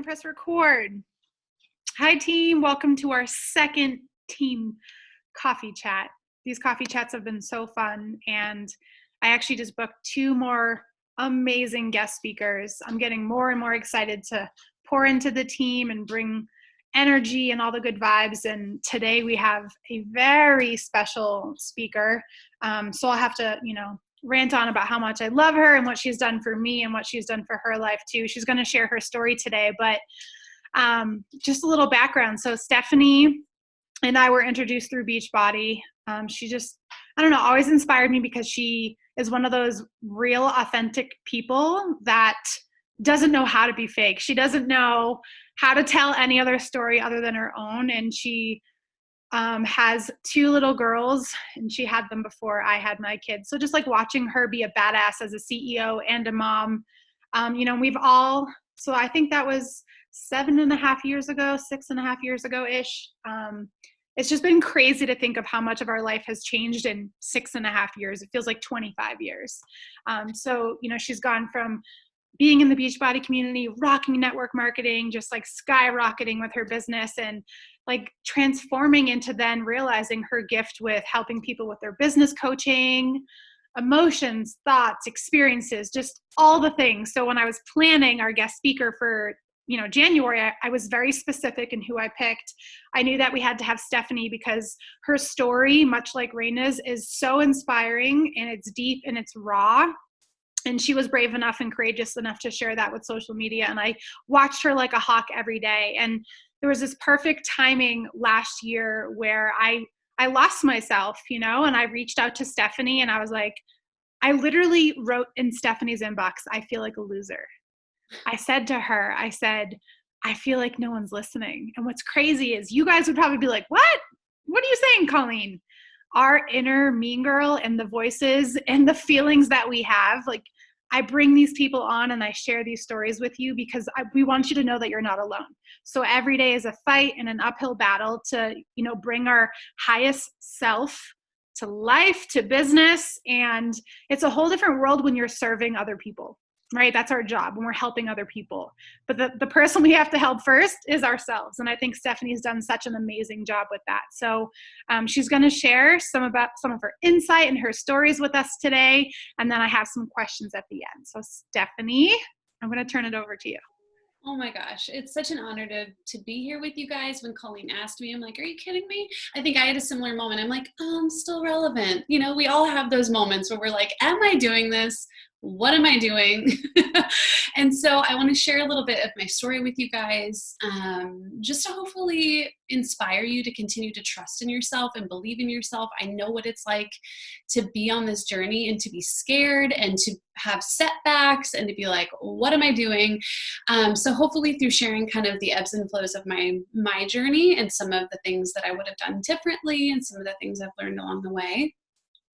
Press record. Hi team, welcome to our second team coffee chat. These coffee chats have been so fun, and I actually just booked 2 more amazing guest speakers. I'm getting more and more excited to pour into the team and bring energy and all the good vibes. And today we have a very special speaker. So I'll have to, rant on about how much I love her and what she's done for me and what she's done for her life too. She's going to share her story today, but just a little background. So Stephanie and I were introduced through Beachbody. She just, always inspired me because she is one of those real authentic people that doesn't know how to be fake. She doesn't know how to tell any other story other than her own. And she has 2 little girls, and she had them before I had my kids. So just like watching her be a badass as a CEO and a mom, we've all, so I think that was 7.5 years ago, 6.5 years ago-ish. It's just been crazy to think of how much of our life has changed in 6.5 years. It feels like 25 years. She's gone from being in the Beachbody community, rocking network marketing, just like skyrocketing with her business, and like transforming into then realizing her gift with helping people with their business coaching, emotions, thoughts, experiences, just all the things. So when I was planning our guest speaker for January, I was very specific in who I picked. I knew that we had to have Stephanie because her story, much like Ronna's, is so inspiring, and it's deep and it's raw. And she was brave enough and courageous enough to share that with social media. And I watched her like a hawk every day. And there was this perfect timing last year where I lost myself, and I reached out to Stephanie, and I was like, I literally wrote in Stephanie's inbox, I feel like a loser. I said to her, I feel like no one's listening. And what's crazy is you guys would probably be like, what are you saying, Colleen? Our inner mean girl and the voices and the feelings that we have, like, I bring these people on and I share these stories with you because we want you to know that you're not alone. So every day is a fight and an uphill battle to, bring our highest self to life, to business. And it's a whole different world when you're serving other people, right? That's our job when we're helping other people. But the person we have to help first is ourselves. And I think Stephanie's done such an amazing job with that. So she's going to share some of her insight and her stories with us today. And then I have some questions at the end. So Stephanie, I'm going to turn it over to you. Oh my gosh, it's such an honor to be here with you guys. When Colleen asked me, I'm like, are you kidding me? I think I had a similar moment. I'm like, oh, I'm still relevant. We all have those moments where we're like, am I doing this? What am I doing? And so I want to share a little bit of my story with you guys, just to hopefully inspire you to continue to trust in yourself and believe in yourself. I know what it's like to be on this journey and to be scared and to have setbacks and to be like, what am I doing? So hopefully through sharing kind of the ebbs and flows of my journey and some of the things that I would have done differently and some of the things I've learned along the way,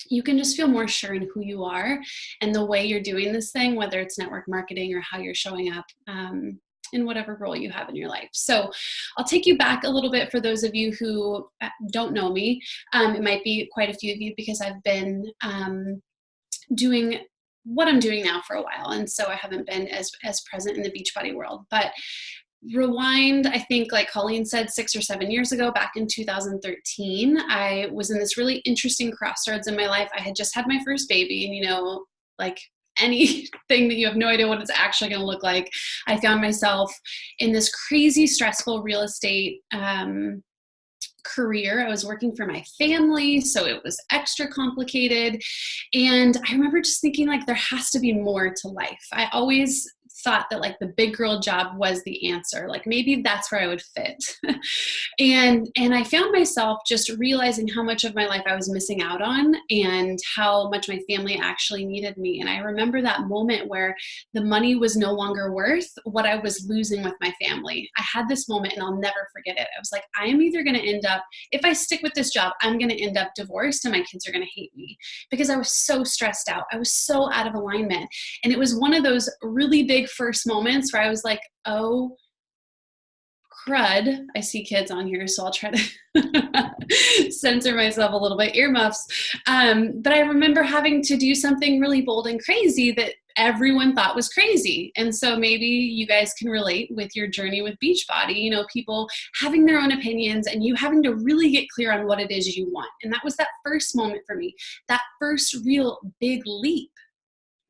you can just feel more sure in who you are and the way you're doing this thing, whether it's network marketing or how you're showing up in whatever role you have in your life. So I'll take you back a little bit for those of you who don't know me. It might be quite a few of you because I've been doing what I'm doing now for a while. And so I haven't been as present in the Beachbody world. But rewind, I think like Colleen said, 6 or 7 years ago, back in 2013, I was in this really interesting crossroads in my life. I had just had my first baby, and like anything that you have no idea what it's actually going to look like, I found myself in this crazy stressful real estate career. I was working for my family, so it was extra complicated. And I remember just thinking like there has to be more to life. I always thought that like the big girl job was the answer. Like maybe that's where I would fit. and I found myself just realizing how much of my life I was missing out on and how much my family actually needed me. And I remember that moment where the money was no longer worth what I was losing with my family. I had this moment and I'll never forget it. I was like, I am either going to end up, if I stick with this job, I'm going to end up divorced and my kids are going to hate me because I was so stressed out. I was so out of alignment. And it was one of those really big first moments where I was like, oh, crud. I see kids on here, so I'll try to censor myself a little bit, earmuffs. But I remember having to do something really bold and crazy that everyone thought was crazy. And so maybe you guys can relate with your journey with Beachbody, you know, people having their own opinions and you having to really get clear on what it is you want. And that was that first moment for me, that first real big leap,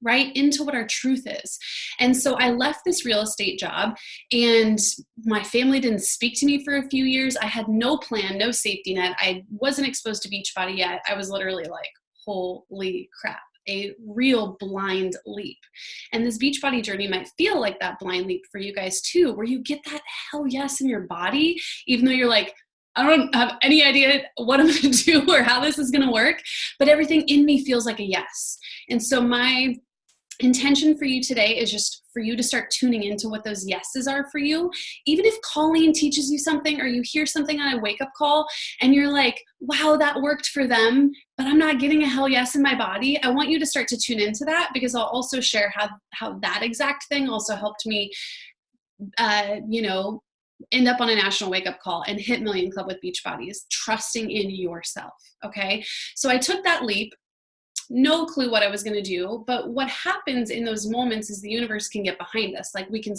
right, into what our truth is. And so I left this real estate job and my family didn't speak to me for a few years. I had no plan, no safety net. I wasn't exposed to Beachbody yet. I was literally like, holy crap, a real blind leap. And this Beachbody journey might feel like that blind leap for you guys too, where you get that hell yes in your body, even though you're like, I don't have any idea what I'm going to do or how this is going to work, but everything in me feels like a yes. And so my intention for you today is just for you to start tuning into what those yeses are for you. Even if Colleen teaches you something or you hear something on a wake-up call and you're like, wow, that worked for them, but I'm not getting a hell yes in my body. I want you to start to tune into that, because I'll also share how that exact thing also helped me, end up on a national wake-up call and hit Million Club with Beachbody, is trusting in yourself. Okay. So I took that leap. No clue what I was going to do, but what happens in those moments is the universe can get behind us. Like we can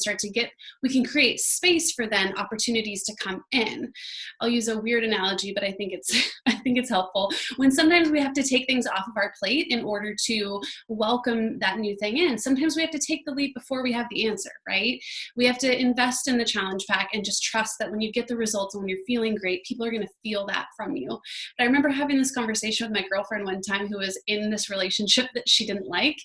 create space for then opportunities to come in. I'll use a weird analogy, but I think it's helpful. When sometimes we have to take things off of our plate in order to welcome that new thing in. Sometimes we have to take the leap before we have the answer, right? We have to invest in the challenge pack and just trust that when you get the results and when you're feeling great, people are going to feel that from you. But I remember having this conversation with my girlfriend one time who was in this relationship that she didn't like,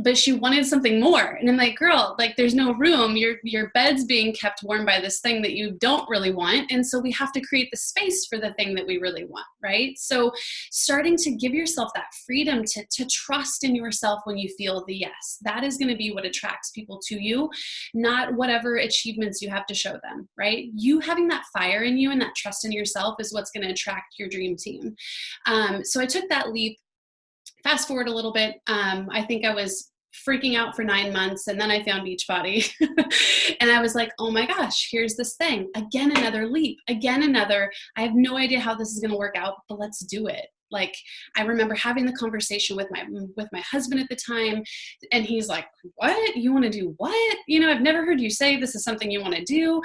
but she wanted something more. And I'm like, girl, like there's no room. Your bed's being kept warm by this thing that you don't really want. And so we have to create the space for the thing that we really want, right? So starting to give yourself that freedom to trust in yourself when you feel the yes, that is going to be what attracts people to you, not whatever achievements you have to show them, right? You having that fire in you and that trust in yourself is what's going to attract your dream team. So I took that leap. Fast forward a little bit, I think I was freaking out for 9 months, and then I found Beachbody. And I was like, oh my gosh, here's this thing. Again, another leap. Again, another, I have no idea how this is going to work out, but let's do it. Like, I remember having the conversation with my husband at the time, and he's like, what? You want to do what? I've never heard you say this is something you want to do,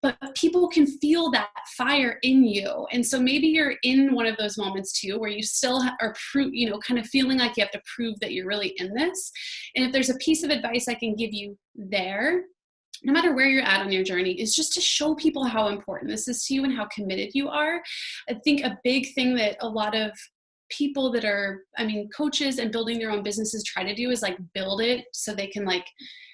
but people can feel that fire in you. And so maybe you're in one of those moments too, where you still are kind of feeling like you have to prove that you're really in this. And if there's a piece of advice I can give you there, no matter where you're at on your journey, is just to show people how important this is to you and how committed you are. I think a big thing that a lot of people that are, coaches and building their own businesses try to do is like build it so they can like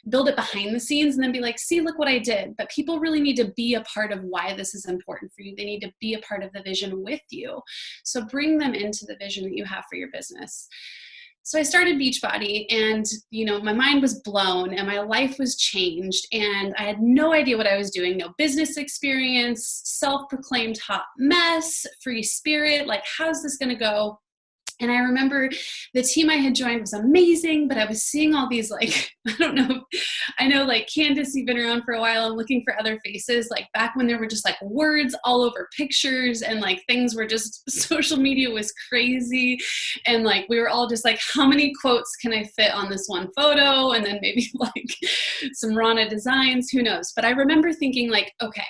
build it behind the scenes and then be like, see, look what I did. But people really need to be a part of why this is important for you. They need to be a part of the vision with you. So bring them into the vision that you have for your business. So I started Beachbody, and, my mind was blown and my life was changed, and I had no idea what I was doing. No business experience, self-proclaimed hot mess, free spirit. Like, how's this going to go? And I remember the team I had joined was amazing, but I was seeing all these, like, I know like Candace, you've been around for a while. I'm looking for other faces, like back when there were just like words all over pictures and like things were just, social media was crazy. And like, we were all just like, how many quotes can I fit on this one photo? And then maybe like some Ronna Designs, who knows? But I remember thinking like, okay,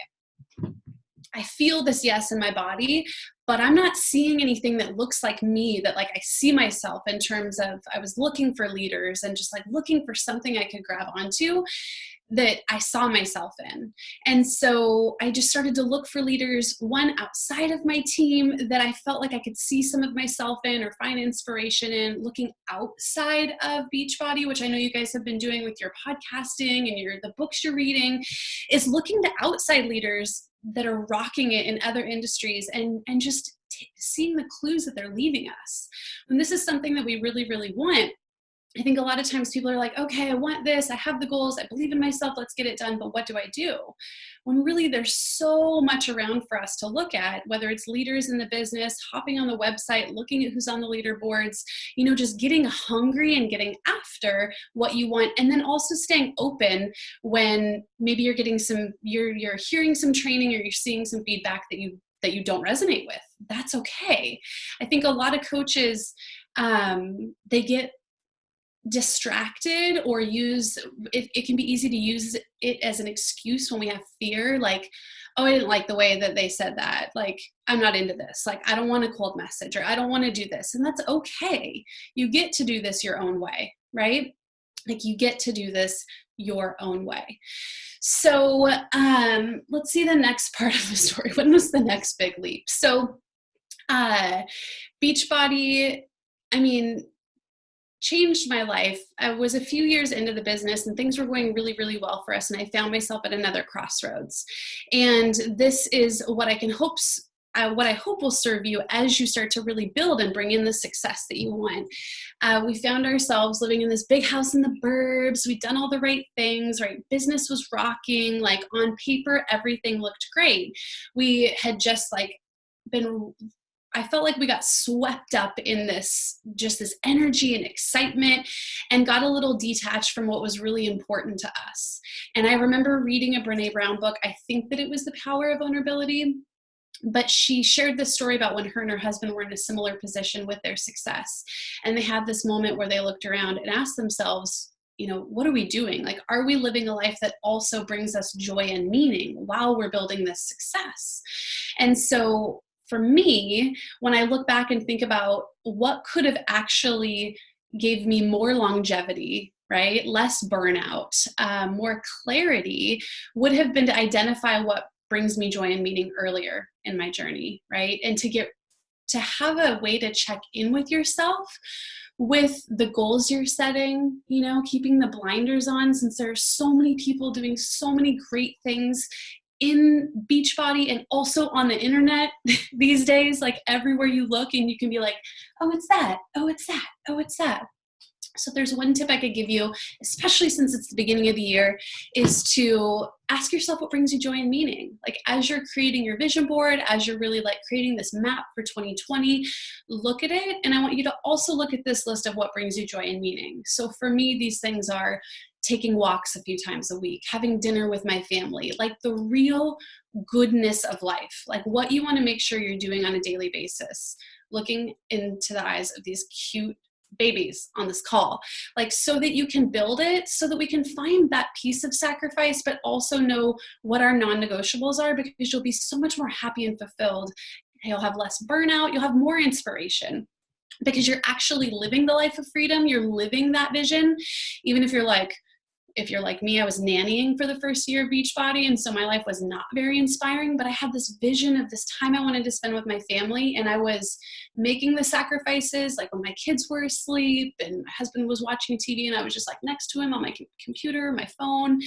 I feel this yes in my body, but I'm not seeing anything that looks like me, that like I see myself in terms of, I was looking for leaders and just like looking for something I could grab onto that I saw myself in. And so I just started to look for leaders, one outside of my team that I felt like I could see some of myself in or find inspiration in, looking outside of Beachbody, which I know you guys have been doing with your podcasting and the books you're reading, is looking to outside leaders that are rocking it in other industries and just seeing the clues that they're leaving us. And this is something that we really, really want. I think a lot of times people are like, okay, I want this. I have the goals. I believe in myself. Let's get it done. But what do I do? When really there's so much around for us to look at, whether it's leaders in the business, hopping on the website, looking at who's on the leaderboards, just getting hungry and getting after what you want. And then also staying open when maybe you're getting you're hearing some training or you're seeing some feedback that you don't resonate with. That's okay. I think a lot of coaches, they get distracted or it can be easy to use it as an excuse when we have fear, like, oh, I didn't like the way that they said that. Like, I'm not into this. Like, I don't want a cold message, or I don't want to do this. And that's okay. You get to do this your own way, right? Like, you get to do this your own way. So let's see the next part of the story. When was the next big leap? So Beachbody, I mean, changed my life. I was a few years into the business and things were going really, really well for us. And I found myself at another crossroads. And this is what I hope will serve you as you start to really build and bring in the success that you want. We found ourselves living in this big house in the burbs. We'd done all the right things, right? Business was rocking. Like, on paper, everything looked great. We had just I felt like we got swept up in this energy and excitement, and got a little detached from what was really important to us. And I remember reading a Brené Brown book. I think that it was The Power of Vulnerability, but she shared this story about when her and her husband were in a similar position with their success. And they had this moment where they looked around and asked themselves, what are we doing? Like, are we living a life that also brings us joy and meaning while we're building this success? And so for me, when I look back and think about what could have actually gave me more longevity, right? Less burnout, more clarity, would have been to identify what brings me joy and meaning earlier in my journey, right? And to have a way to check in with yourself with the goals you're setting, keeping the blinders on, since there are so many people doing so many great things in Beachbody and also on the internet these days. Like, everywhere you look and you can be like, oh, it's that, oh, it's that, oh, it's that. So there's one tip I could give you, especially since it's the beginning of the year, is to ask yourself what brings you joy and meaning. Like, as you're creating your vision board, as you're really creating this map for 2020, look at it. And I want you to also look at this list of what brings you joy and meaning. So for me, these things are taking walks a few times a week, having dinner with my family, like the real goodness of life, like what you want to make sure you're doing on a daily basis, looking into the eyes of these cute babies on this call, like, so that you can build it, so that we can find that piece of sacrifice, but also know what our non-negotiables are, because you'll be so much more happy and fulfilled. You'll have less burnout. You'll have more inspiration, because you're actually living the life of freedom. You're living that vision. Even if you're like me, I was nannying for the first year of Beachbody, and so my life was not very inspiring, but I had this vision of this time I wanted to spend with my family, and I was making the sacrifices, like when my kids were asleep and my husband was watching TV, and I was just like next to him on my computer, my phone.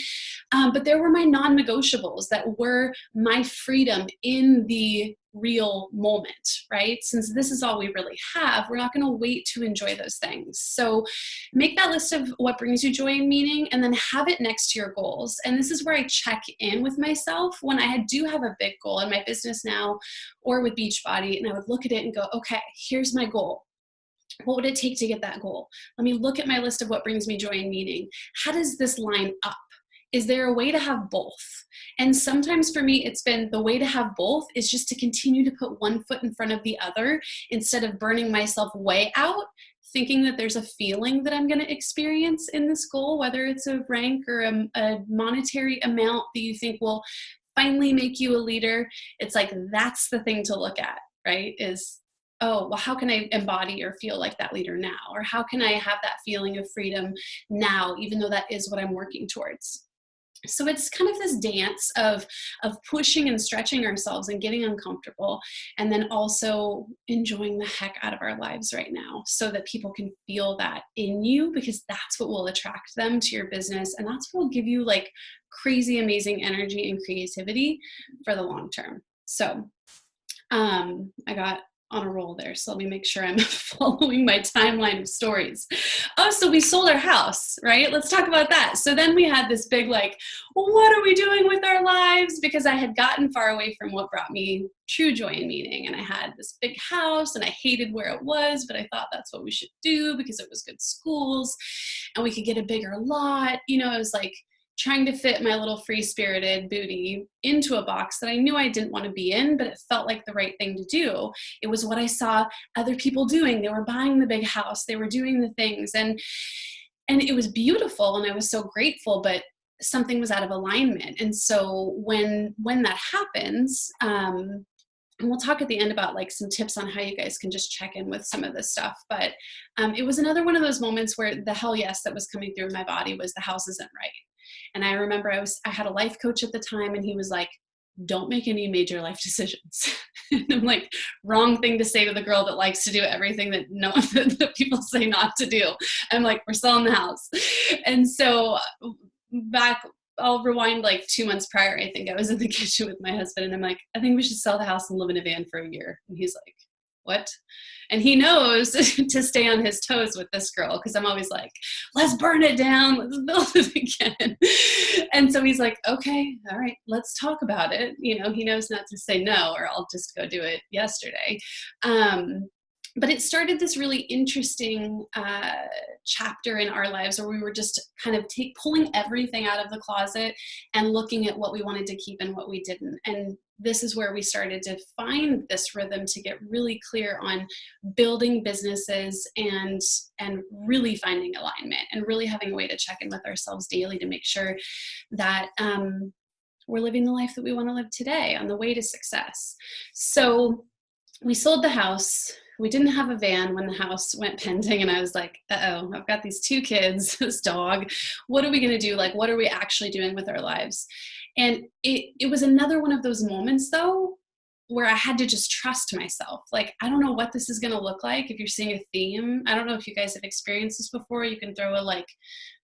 But there were my non-negotiables that were my freedom in the real moment, right? Since this is all we really have, we're not going to wait to enjoy those things. So make that list of what brings you joy and meaning, and then have it next to your goals. And this is where I check in with myself when I do have a big goal in my business now or with Beachbody, and I would look at it and go, okay, here's my goal. What would it take to get that goal? Let me look at my list of what brings me joy and meaning. How does this line up? Is there a way to have both? And sometimes for me, it's been the way to have both is just to continue to put one foot in front of the other instead of burning myself way out, thinking that there's a feeling that I'm going to experience in this goal, whether it's a rank or a monetary amount that you think will finally make you a leader. It's like, that's the thing to look at, right? Is, oh, well, how can I embody or feel like that leader now? Or how can I have that feeling of freedom now, even though that is what I'm working towards? So it's kind of this dance of pushing and stretching ourselves and getting uncomfortable, and then also enjoying the heck out of our lives right now, so that people can feel that in you, because that's what will attract them to your business. And that's what will give you like crazy, amazing energy and creativity for the long term. So I got on a roll there. So let me make sure I'm following my timeline of stories. Oh, so we sold our house, right? Let's talk about that. So then we had this big, like, what are we doing with our lives? Because I had gotten far away from what brought me true joy and meaning. And I had this big house and I hated where it was, but I thought that's what we should do because it was good schools and we could get a bigger lot. You know, I was like trying to fit my little free-spirited booty into a box that I knew I didn't want to be in, but it felt like the right thing to do. It was what I saw other people doing. They were buying the big house. They were doing the things. And And it was beautiful and I was so grateful, but something was out of alignment. And so when that happens, and we'll talk at the end about like some tips on how you guys can just check in with some of this stuff. But it was another one of those moments where the hell yes that was coming through my body was the house isn't right. And I remember I had a life coach at the time, and he was like, don't make any major life decisions. And I'm like, wrong thing to say to the girl that likes to do everything that that people say not to do. I'm like, we're selling the house. And so I'll rewind like 2 months prior. I think I was in the kitchen with my husband, and I'm like, I think we should sell the house and live in a van for a year. And he's like, what? And he knows to stay on his toes with this girl, because I'm always like, let's burn it down, let's build it again. And so he's like, okay, all right, let's talk about it. You know, he knows not to say no, or I'll just go do it yesterday. But it started this really interesting chapter in our lives where we were just kind of pulling everything out of the closet and looking at what we wanted to keep and what we didn't. And this is where we started to find this rhythm to get really clear on building businesses and really finding alignment and really having a way to check in with ourselves daily to make sure that we're living the life that we want to live today on the way to success. So we sold the house. We didn't have a van when the house went pending, and I was like, uh-oh, I've got these 2 kids, this dog. What are we going to do? Like, what are we actually doing with our lives? And it was another one of those moments, though, where I had to just trust myself. Like, I don't know what this is going to look like. If you're seeing a theme, I don't know if you guys have experienced this before. You can throw a like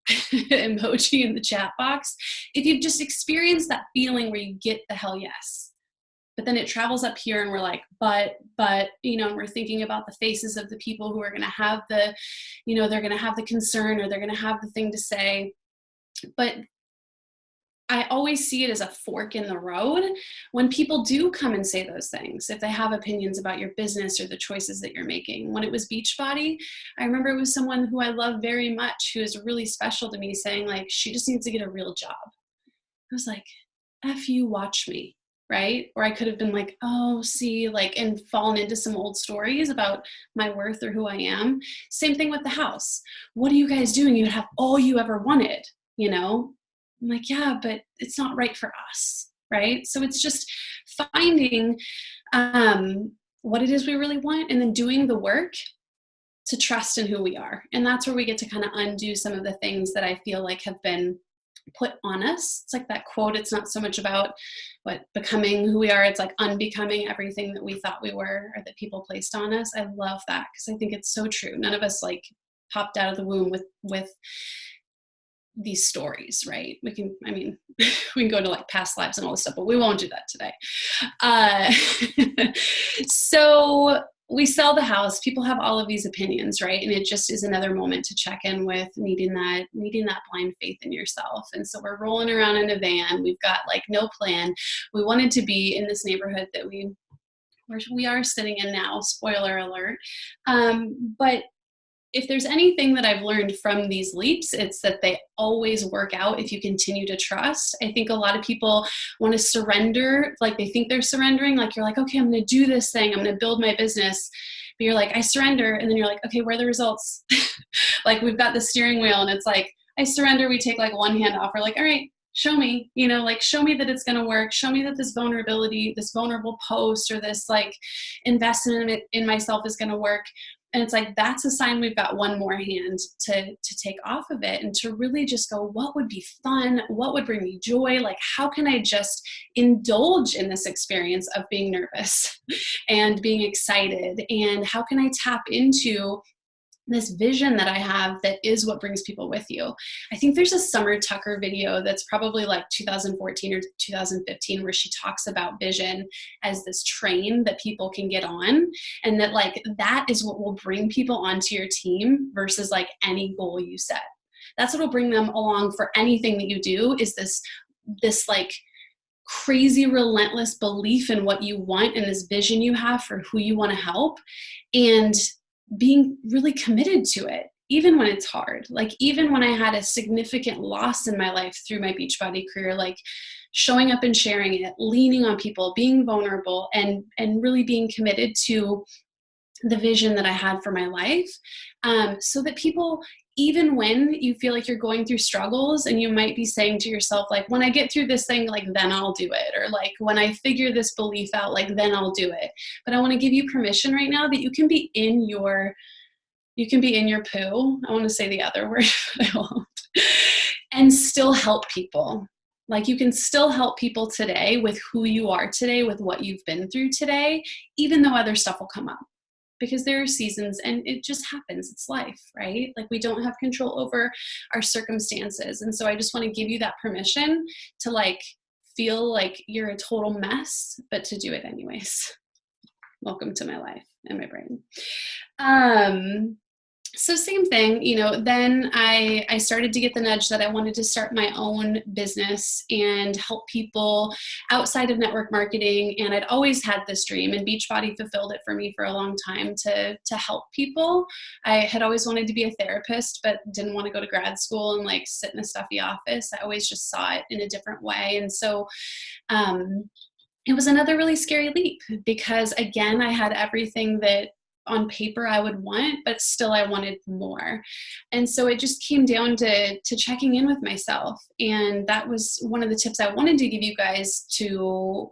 emoji in the chat box. If you've just experienced that feeling where you get the hell yes, but then it travels up here and we're like, but, you know, and we're thinking about the faces of the people who are going to have the, you know, they're going to have the concern, or they're going to have the thing to say. But I always see it as a fork in the road when people do come and say those things, if they have opinions about your business or the choices that you're making. When it was Beachbody, I remember it was someone who I love very much, who is really special to me, saying like, she just needs to get a real job. I was like, F you, watch me. Right? Or I could have been like, oh, see, like, and fallen into some old stories about my worth or who I am. Same thing with the house. What are you guys doing? You have all you ever wanted, you know? I'm like, yeah, but it's not right for us. Right? So it's just finding what it is we really want, and then doing the work to trust in who we are. And that's where we get to kind of undo some of the things that I feel like have been put on us. It's like that quote, it's not so much about becoming who we are, it's like unbecoming everything that we thought we were or that people placed on us. I love that, because I think it's so true. None of us like popped out of the womb with these stories, right? We can go to like past lives and all this stuff, but we won't do that today. So we sell the house. People have all of these opinions, right? And it just is another moment to check in with needing that blind faith in yourself. And so we're rolling around in a van. We've got like no plan. We wanted to be in this neighborhood that we are sitting in now, spoiler alert. But if there's anything that I've learned from these leaps, it's that they always work out if you continue to trust. I think a lot of people want to surrender, like they think they're surrendering, like you're like, okay, I'm going to do this thing, I'm going to build my business. But you're like, I surrender. And then you're like, okay, where are the results? Like we've got the steering wheel and it's like, I surrender. We take like one hand off. We're like, all right, show me, you know, like show me that it's going to work. Show me that this vulnerable post or this like investment in myself is going to work. And it's like, that's a sign we've got one more hand to take off of it, and to really just go, what would be fun? What would bring me joy? Like, how can I just indulge in this experience of being nervous and being excited? And how can I tap into this vision that I have that is what brings people with you? I think there's a Summer Tucker video that's probably like 2014 or 2015 where she talks about vision as this train that people can get on, and that like that is what will bring people onto your team versus like any goal you set. That's what will bring them along for anything that you do, is this like crazy relentless belief in what you want and this vision you have for who you want to help, and being really committed to it, even when it's hard. Like even when I had a significant loss in my life through my Beachbody career, like showing up and sharing it, leaning on people, being vulnerable, and really being committed to the vision that I had for my life, so that people, even when you feel like you're going through struggles and you might be saying to yourself, like, when I get through this thing, like, then I'll do it. Or like, when I figure this belief out, like, then I'll do it. But I want to give you permission right now that you can be in your poo. I want to say the other word, but I won't. And still help people. Like, you can still help people today with who you are today, with what you've been through today, even though other stuff will come up. Because there are seasons and it just happens. It's life, right? Like, we don't have control over our circumstances. And so I just want to give you that permission to like feel like you're a total mess, but to do it anyways. Welcome to my life and my brain. So same thing, then I started to get the nudge that I wanted to start my own business and help people outside of network marketing. And I'd always had this dream, and Beachbody fulfilled it for me for a long time to help people. I had always wanted to be a therapist, but didn't want to go to grad school and like sit in a stuffy office. I always just saw it in a different way. And so, it was another really scary leap because, again, I had everything that on paper I would want, but still I wanted more. And so it just came down to checking in with myself. And that was one of the tips I wanted to give you guys to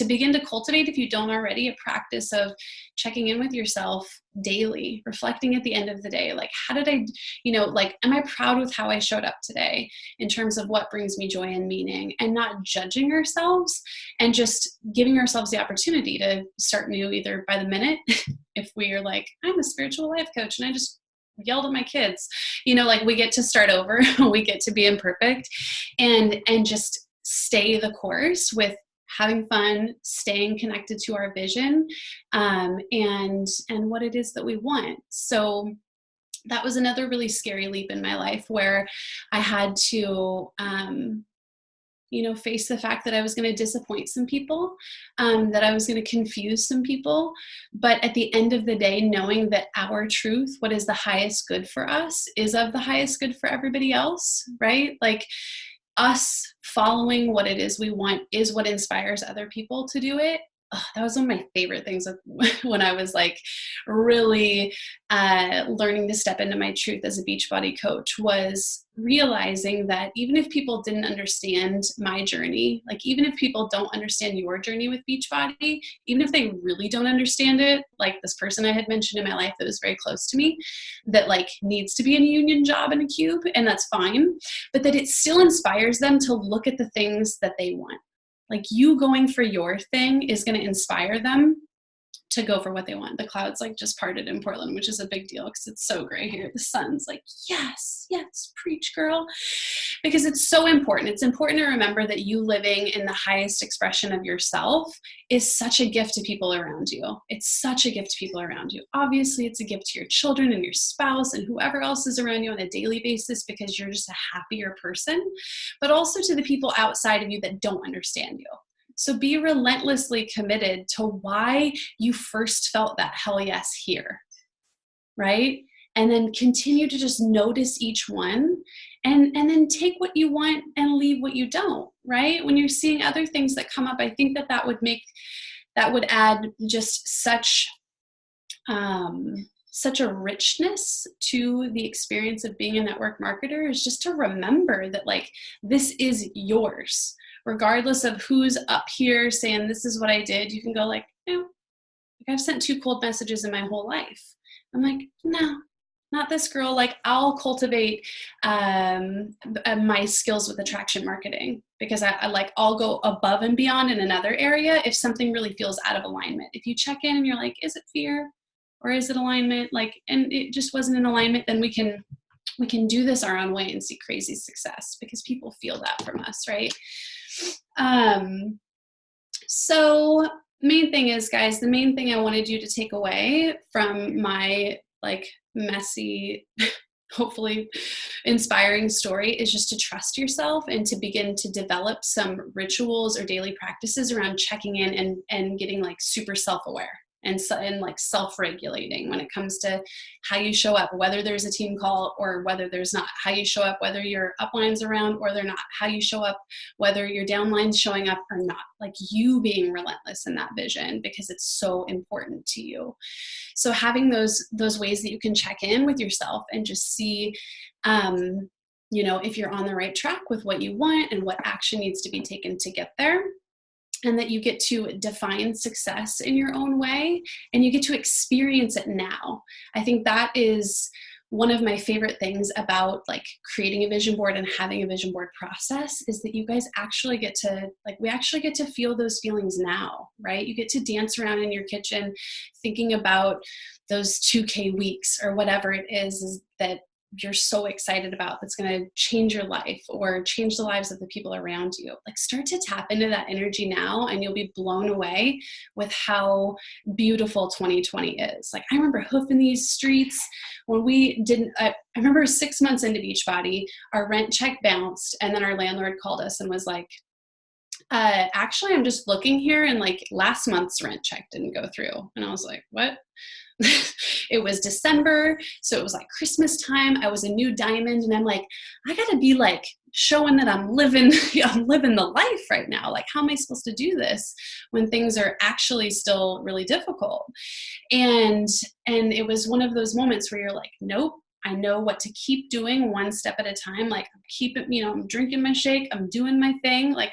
begin to cultivate, if you don't already, a practice of checking in with yourself daily, reflecting at the end of the day, like, how did I, am I proud with how I showed up today in terms of what brings me joy and meaning, and not judging ourselves and just giving ourselves the opportunity to start new either by the minute. If we are like, I'm a spiritual life coach and I just yelled at my kids, like, we get to start over, we get to be imperfect, and just stay the course with having fun, staying connected to our vision, and what it is that we want. So that was another really scary leap in my life where I had to, face the fact that I was going to disappoint some people, that I was going to confuse some people. But at the end of the day, knowing that our truth, what is the highest good for us, is of the highest good for everybody else, right? Like, us following what it is we want is what inspires other people to do it. Oh, that was one of my favorite things when I was like really learning to step into my truth as a Beachbody coach, was realizing that even if people didn't understand my journey, like even if people don't understand your journey with Beachbody, even if they really don't understand it, like this person I had mentioned in my life that was very close to me, that like needs to be in a union job in a cube, and that's fine, but that it still inspires them to look at the things that they want. Like, you going for your thing is going to inspire them to go for what they want. The clouds like just parted in Portland, which is a big deal because it's so gray here. The sun's like, yes, preach, girl. Because it's so important. It's important to remember that you living in the highest expression of yourself is such a gift to people around you. It's such a gift to people around you. Obviously, it's a gift to your children and your spouse and whoever else is around you on a daily basis, because you're just a happier person, but also to the people outside of you that don't understand you. So be relentlessly committed to why you first felt that hell yes here, right? And then continue to just notice each one, and then take what you want and leave what you don't, right? When you're seeing other things that come up, I think that would add just such a richness to the experience of being a network marketer, is just to remember that like, this is yours. Regardless of who's up here saying this is what I did, you can go like, no, I've sent 2 cold messages in my whole life. I'm like, no, not this girl. Like, I'll cultivate my skills with attraction marketing, because I'll go above and beyond in another area if something really feels out of alignment. If you check in and you're like, is it fear or is it alignment? Like, and it just wasn't in alignment, then we can do this our own way and see crazy success, because people feel that from us, right? So main thing is, guys, the main thing I wanted you to take away from my like messy, hopefully inspiring story is just to trust yourself and to begin to develop some rituals or daily practices around checking in and getting like super self-aware. and like self-regulating when it comes to how you show up, whether there's a team call or whether there's not, how you show up, whether your upline's around or they're not, how you show up, whether your downline's showing up or not, like you being relentless in that vision because it's so important to you. So having those ways that you can check in with yourself and just see, if you're on the right track with what you want and what action needs to be taken to get there. And that you get to define success in your own way and you get to experience it now. I think that is one of my favorite things about like creating a vision board and having a vision board process is that you guys actually get to, like, we actually get to feel those feelings now, right? You get to dance around in your kitchen thinking about those 2K weeks or whatever it is that you're so excited about that's going to change your life or change the lives of the people around you. Like start to tap into that energy now and you'll be blown away with how beautiful 2020 is. Like I remember hoofing these streets when we didn't, I remember 6 months into Beachbody, our rent check bounced and then our landlord called us and was like, actually, I'm just looking here and like last month's rent check didn't go through. And I was like, what? It was December. So it was like Christmas time. I was a new diamond and I'm like, I gotta be like showing that I'm living the life right now. Like, how am I supposed to do this when things are actually still really difficult? And it was one of those moments where you're like, nope, I know what to keep doing one step at a time. Like keep it, I'm drinking my shake, I'm doing my thing. Like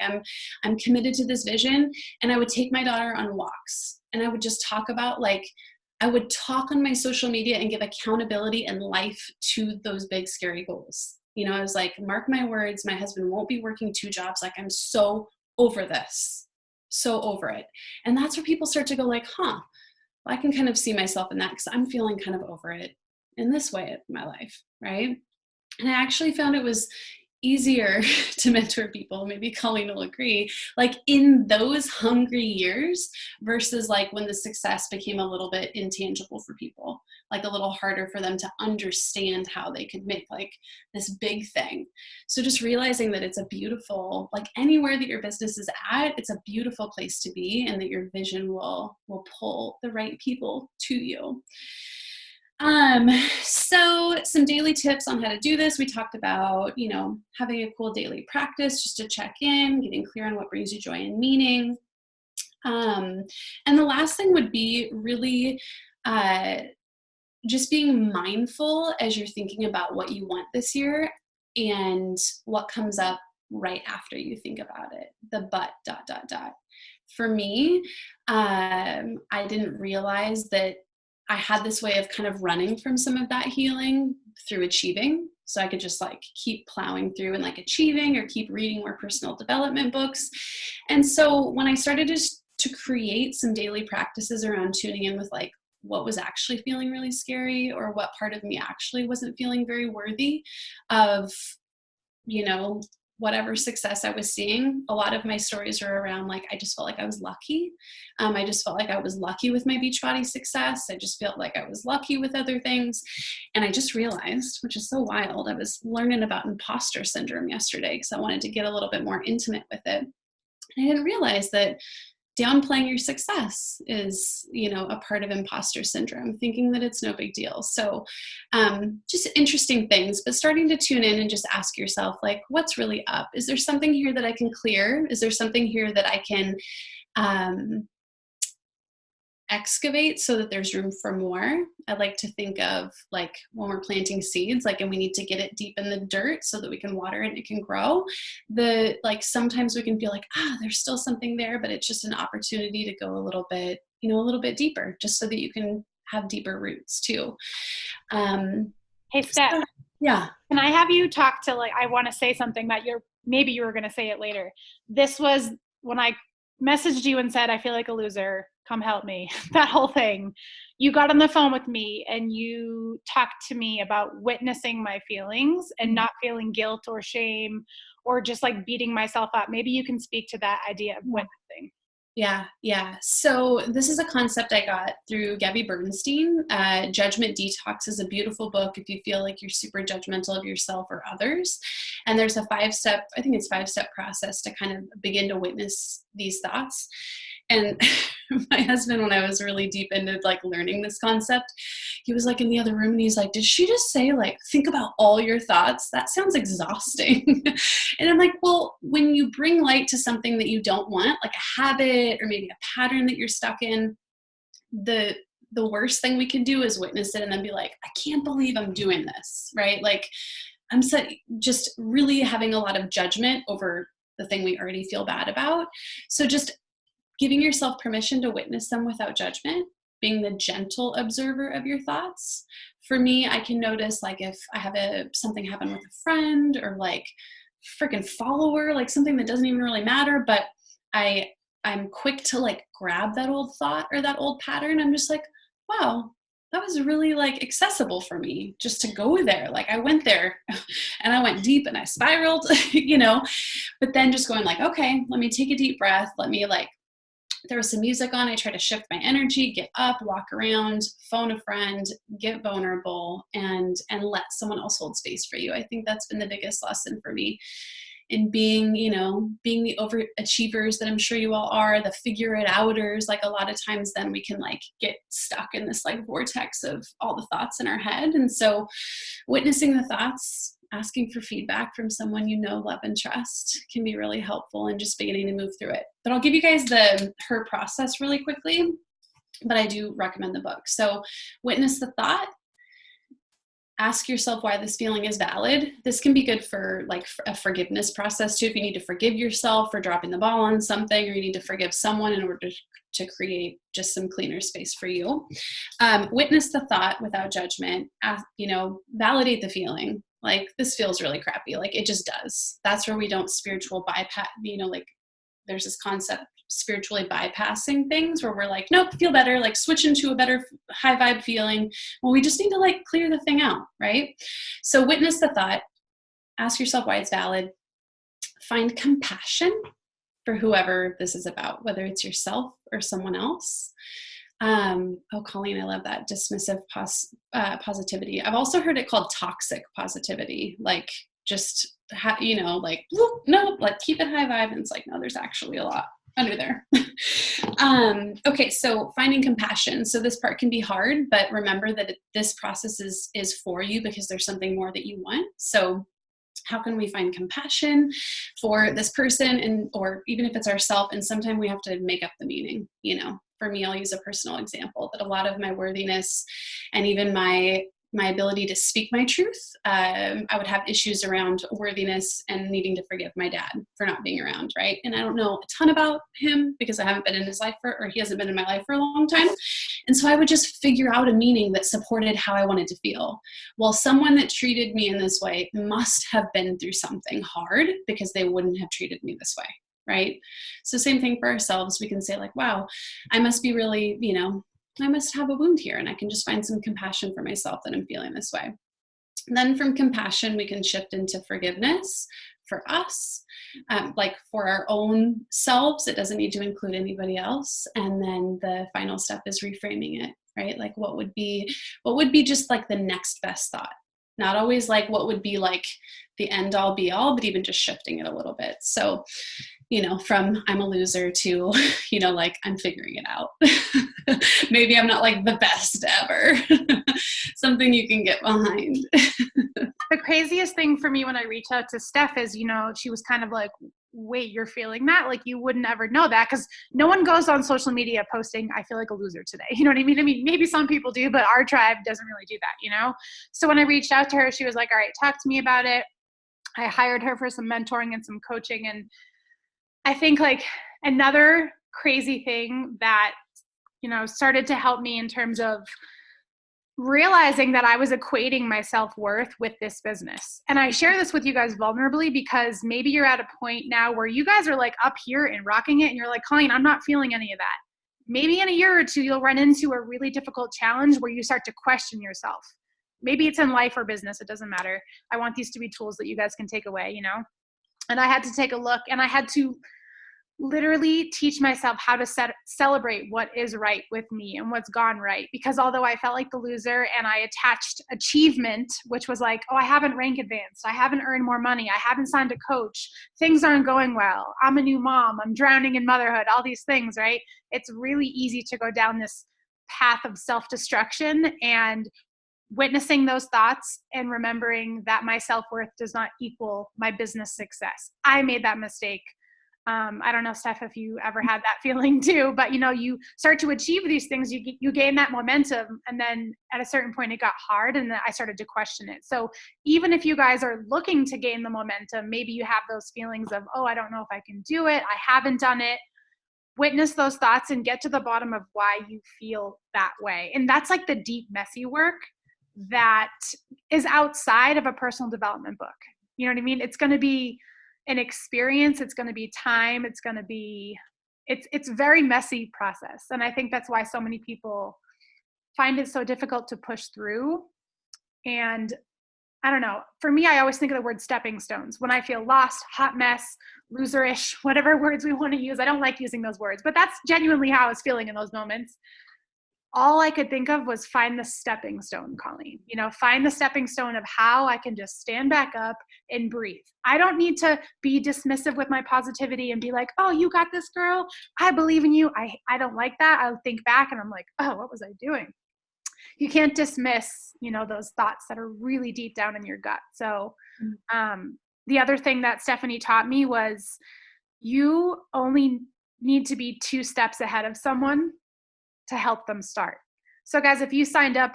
I'm committed to this vision. And I would take my daughter on walks and I would just talk about I would talk on my social media and give accountability and life to those big, scary goals. I was like, mark my words, my husband won't be working 2 jobs. Like, I'm so over this, so over it. And that's where people start to go like, well, I can kind of see myself in that because I'm feeling kind of over it in this way in my life, right? And I actually found it was easier to mentor people, maybe Colleen will agree, like in those hungry years versus like when the success became a little bit intangible for people, like a little harder for them to understand how they could make like this big thing. So just realizing that it's a beautiful, like anywhere that your business is at, it's a beautiful place to be and that your vision will pull the right people to you. So some daily tips on how to do this. We talked about, having a cool daily practice just to check in, getting clear on what brings you joy and meaning. And the last thing would be really, just being mindful as you're thinking about what you want this year and what comes up right after you think about it, the but ... For me, I didn't realize that I had this way of kind of running from some of that healing through achieving. So I could just like keep plowing through and like achieving or keep reading more personal development books. And so when I started to create some daily practices around tuning in with like what was actually feeling really scary or what part of me actually wasn't feeling very worthy of, whatever success I was seeing, a lot of my stories are around like, I just felt like I was lucky. I just felt like I was lucky with my Beachbody success. I just felt like I was lucky with other things. And I just realized, which is so wild, I was learning about imposter syndrome yesterday because I wanted to get a little bit more intimate with it. And I didn't realize that downplaying your success is, a part of imposter syndrome, thinking that it's no big deal. So just interesting things, but starting to tune in and just ask yourself, like, what's really up? Is there something here that I can clear? Is there something here that I can excavate so that there's room for more? I like to think of like when we're planting seeds, like, and we need to get it deep in the dirt so that we can water it and it can grow. Sometimes we can feel like, there's still something there, but it's just an opportunity to go a little bit deeper, just so that you can have deeper roots too. Hey, Steph. Yeah. Can I have you talk to I want to say something that maybe you were going to say it later. This was when I messaged you and said, I feel like a loser, come help me. That whole thing. You got on the phone with me and you talked to me about witnessing my feelings and not feeling guilt or shame or just like beating myself up. Maybe you can speak to that idea of witnessing. Yeah. So this is a concept I got through Gabby Bernstein. Judgment Detox is a beautiful book if you feel like you're super judgmental of yourself or others. And there's a 5-step process to kind of begin to witness these thoughts. And my husband, when I was really deep into like learning this concept, he was like in the other room and he's like, did she just say like, think about all your thoughts? That sounds exhausting. And I'm like, well, when you bring light to something that you don't want, like a habit or maybe a pattern that you're stuck in, the worst thing we can do is witness it and then be like, I can't believe I'm doing this, right? Like just really having a lot of judgment over the thing we already feel bad about. So just giving yourself permission to witness them without judgment, being the gentle observer of your thoughts. For me, I can notice like if I have something happen with a friend or like freaking follower, like something that doesn't even really matter, but I'm quick to like grab that old thought or that old pattern. I'm just like, wow, that was really like accessible for me just to go there. Like I went there and I went deep and I spiraled, but then just going like, okay, let me take a deep breath. Let me like, there was some music on. I try to shift my energy, get up, walk around, phone a friend, get vulnerable and let someone else hold space for you. I think that's been the biggest lesson for me in being the overachievers that I'm sure you all are, the figure it outers. Like a lot of times then we can like get stuck in this like vortex of all the thoughts in our head. And so witnessing the thoughts, asking for feedback from someone you know, love, and trust can be really helpful in just beginning to move through it. But I'll give you guys her process really quickly, but I do recommend the book. So witness the thought. Ask yourself why this feeling is valid. This can be good for like a forgiveness process too. If you need to forgive yourself for dropping the ball on something, or you need to forgive someone in order to create just some cleaner space for you. Witness the thought without judgment. Validate the feeling. Like this feels really crappy. Like it just does. That's where we don't spiritual bypass, like there's this concept spiritually bypassing things where we're like, nope, feel better, like switch into a better high vibe feeling. Well, we just need to like clear the thing out, right? So witness the thought, ask yourself why it's valid, find compassion for whoever this is about, whether it's yourself or someone else. Colleen, I love that dismissive positivity. I've also heard it called toxic positivity, like just like no, like keep it high vibe, and it's like no, there's actually a lot under there. Okay, so finding compassion. So this part can be hard, but remember that this process is for you because there's something more that you want. So how can we find compassion for this person or even if it's ourselves? And sometimes we have to make up the meaning, For me, I'll use a personal example that a lot of my worthiness and even my ability to speak my truth, I would have issues around worthiness and needing to forgive my dad for not being around, right? And I don't know a ton about him because I haven't been in his life or he hasn't been in my life for a long time. And so I would just figure out a meaning that supported how I wanted to feel. Well, someone that treated me in this way must have been through something hard because they wouldn't have treated me this way, right? So same thing for ourselves. We can say like, wow, I must be really, I must have a wound here, and I can just find some compassion for myself that I'm feeling this way. Then from compassion, we can shift into forgiveness for us, like for our own selves. It doesn't need to include anybody else. And then the final step is reframing it, right? Like what would be just like the next best thought? Not always like what would be like the end all be all, but even just shifting it a little bit. So, from I'm a loser to, like I'm figuring it out. Maybe I'm not like the best ever. Something you can get behind. The craziest thing for me when I reached out to Steph is, she was kind of like, wait, you're feeling that? Like you wouldn't ever know that because no one goes on social media posting, I feel like a loser today. You know what I mean? I mean, maybe some people do, but our tribe doesn't really do that, So when I reached out to her, she was like, all right, talk to me about it. I hired her for some mentoring and some coaching. And I think like another crazy thing that, started to help me in terms of realizing that I was equating my self-worth with this business. And I share this with you guys vulnerably because maybe you're at a point now where you guys are like up here and rocking it and you're like, Colleen, I'm not feeling any of that. Maybe in a year or two, you'll run into a really difficult challenge where you start to question yourself. Maybe it's in life or business. It doesn't matter. I want these to be tools that you guys can take away, And I had to take a look and I had to literally teach myself how to celebrate what is right with me and what's gone right. Because although I felt like the loser and I attached achievement, which was like, oh, I haven't rank advanced, I haven't earned more money, I haven't signed a coach, things aren't going well, I'm a new mom, I'm drowning in motherhood, all these things, right? It's really easy to go down this path of self-destruction, and witnessing those thoughts and remembering that my self-worth does not equal my business success. I made that mistake. I don't know, Steph, if you ever had that feeling too, but you start to achieve these things, you gain that momentum, and then at a certain point it got hard, and then I started to question it. So even if you guys are looking to gain the momentum, maybe you have those feelings of, oh, I don't know if I can do it, I haven't done it. Witness those thoughts and get to the bottom of why you feel that way. And that's like the deep, messy work that is outside of a personal development book. You know what I mean? It's going to be an experience. It's going to be time. It's going to be, it's very messy process. And I think that's why so many people find it so difficult to push through. And I don't know, for me, I always think of the word stepping stones. When I feel lost, hot mess, loserish, whatever words we want to use. I don't like using those words, but that's genuinely how I was feeling in those moments. All I could think of was find the stepping stone, Colleen. Find the stepping stone of how I can just stand back up and breathe. I don't need to be dismissive with my positivity and be like, oh, you got this, girl. I believe in you. I don't like that. I'll think back and I'm like, oh, what was I doing? You can't dismiss, those thoughts that are really deep down in your gut. So the other thing that Stephanie taught me was you only need to be 2 steps ahead of someone to help them start. So guys, if you signed up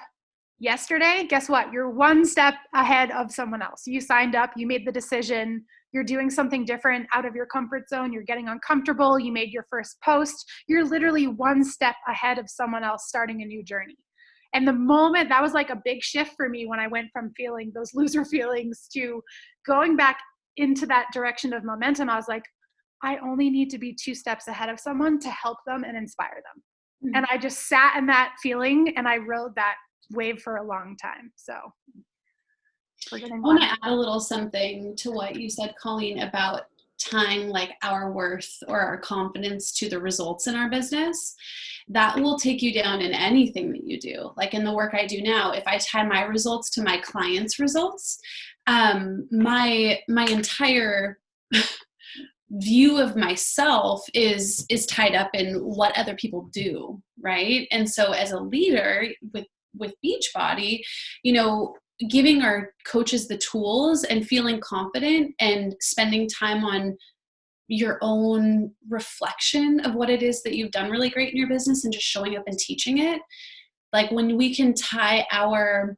yesterday, guess what? You're 1 step ahead of someone else. You signed up, you made the decision, you're doing something different out of your comfort zone, you're getting uncomfortable, you made your first post, you're literally 1 step ahead of someone else starting a new journey. And the moment, that was like a big shift for me when I went from feeling those loser feelings to going back into that direction of momentum. I was like, I only need to be 2 steps ahead of someone to help them and inspire them. Mm-hmm. And I just sat in that feeling and I rode that wave for a long time. So I want to add a little something to what you said, Colleen, about tying like our worth or our confidence to the results in our business. That will take you down in anything that you do. Like in the work I do now, if I tie my results to my clients' results, my entire view of myself is tied up in what other people do, right? And so as a leader with Beachbody, giving our coaches the tools and feeling confident and spending time on your own reflection of what it is that you've done really great in your business and just showing up and teaching it. Like when we can tie our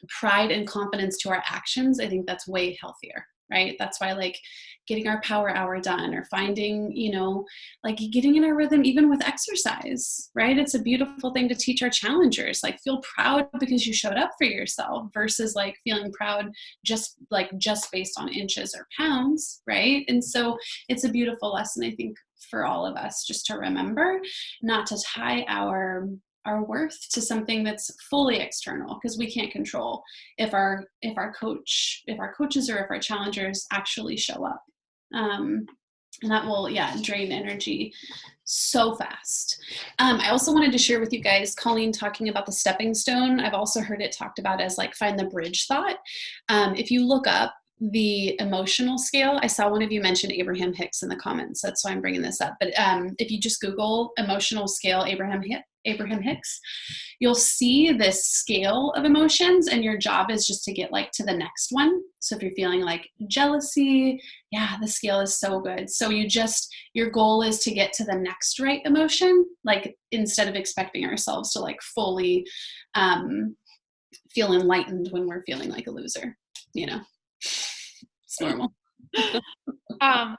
pride and confidence to our actions, I think that's way healthier, right? That's why like getting our power hour done or finding, like getting in our rhythm, even with exercise, right? It's a beautiful thing to teach our challengers, like feel proud because you showed up for yourself versus like feeling proud just based on inches or pounds, right? And so it's a beautiful lesson, I think, for all of us, just to remember not to tie our worth to something that's fully external, because we can't control if our coaches or if our challengers actually show up. And that will, drain energy so fast. I also wanted to share with you guys, Colleen talking about the stepping stone. I've also heard it talked about as like find the bridge thought. If you look up the emotional scale, I saw one of you mention Abraham Hicks in the comments. That's why I'm bringing this up. But if you just Google emotional scale Abraham Hicks, you'll see this scale of emotions, and your job is just to get like to the next one. So if you're feeling like jealousy, the scale is so good. So your goal is to get to the next right emotion, like instead of expecting ourselves to like fully feel enlightened when we're feeling like a loser, It's normal.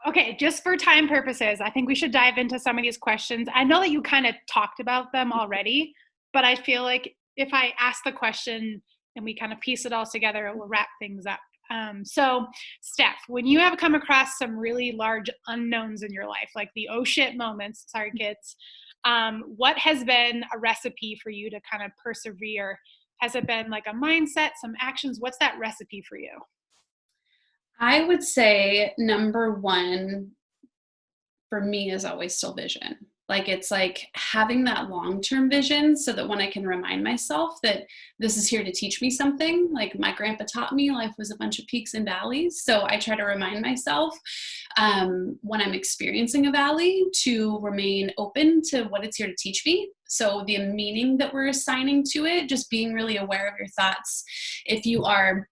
Okay, just for time purposes, I think we should dive into some of these questions. I know that you kind of talked about them already, but I feel like if I ask the question and we kind of piece it all together, it will wrap things up. So Steph, when you have come across some really large unknowns in your life, like the oh shit moments, sorry kids, what has been a recipe for you to kind of persevere? Has it been like a mindset, some actions? What's that recipe for you? I would say number one for me is always still vision. Like, it's like having that long-term vision so that when I can remind myself that this is here to teach me something, like my grandpa taught me life was a bunch of peaks and valleys. So I try to remind myself when I'm experiencing a valley to remain open to what it's here to teach me. So the meaning that we're assigning to it, just being really aware of your thoughts. If you are